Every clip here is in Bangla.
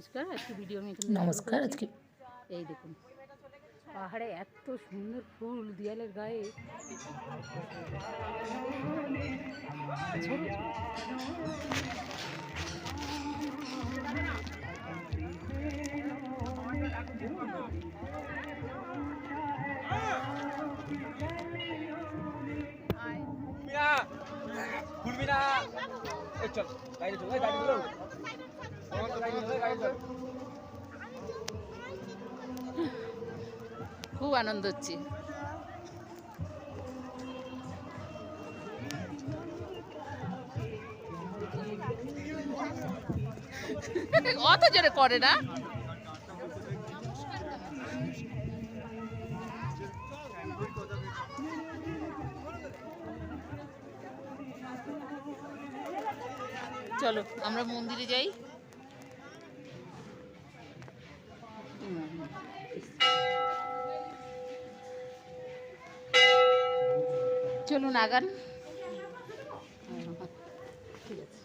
নমস্কার, আজকে ভিডিও আমি এখানে নমস্কার। আজকে এই দেখুন পাহাড়ে এত সুন্দর ফুল দেয়ালের গায়ে ছোট ঘুরবি না চল গাড়ি চল গাড়ি চল খুব আনন্দ হচ্ছে। অত জোরে করে না। চলো আমরা মন্দিরে যাই। চলুন আগান। ঠিক আছে।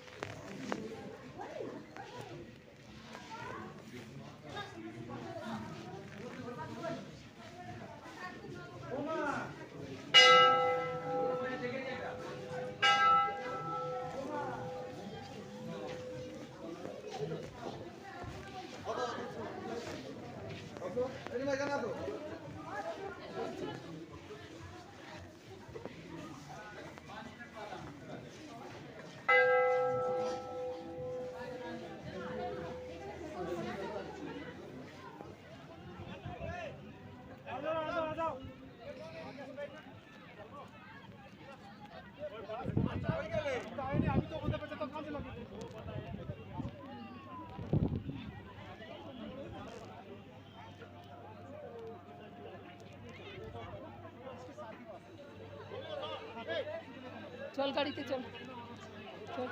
চল গাড়িতে চল চল।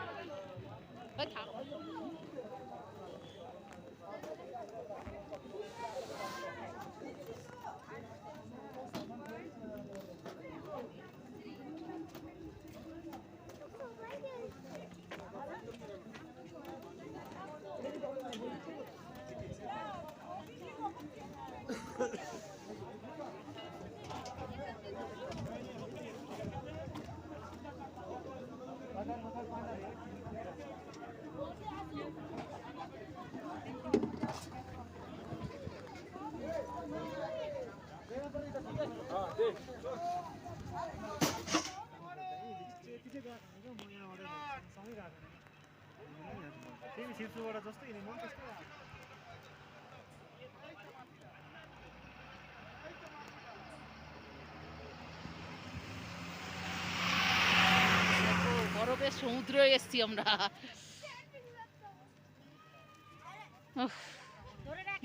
বরফের সমুদ্রে এসছি আমরা।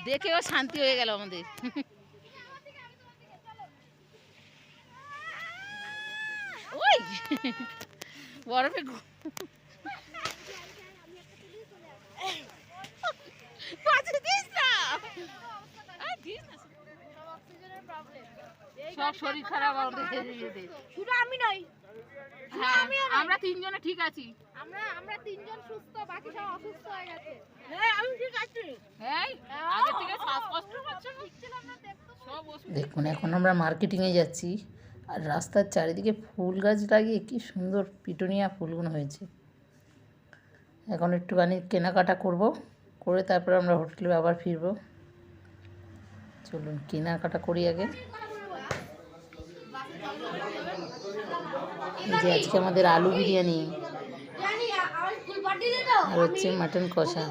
দেখেও শান্তি হয়ে গেল আমাদের। ওই বরফে সব শরীর খারাপ আমাদের শুধু আমি নই, আমরা তিনজনে ঠিক আছি। আমরা তিনজন সুস্থ, বাকি সব অসুস্থ হয়ে গেছে। হ্যাঁ আমি ঠিক আছি। এই আগে থেকে শ্বাসকষ্ট হচ্ছে না। সব ওষুধ দেখুন এখন আমরা মার্কেটিংয়ে যাচ্ছি আর রাস্তার চারিদিকে ফুল গাছ লাগিয়ে কি সুন্দর পিটুনিয়া ফুলগুলো হয়েছে। এখন একটুখানি কেনাকাটা করব, করে তারপর আমরা হোটেলে আবার ফিরব। চলুন কেনাকাটা করি আগে। এই যে আজকে আমাদের আলু বিরিয়ানি আর হচ্ছে মাটন কষা।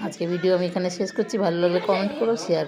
আজকে ভিডিও আমি এখানে শেষ করছি। ভালো লাগলে কমেন্ট করো, শেয়ার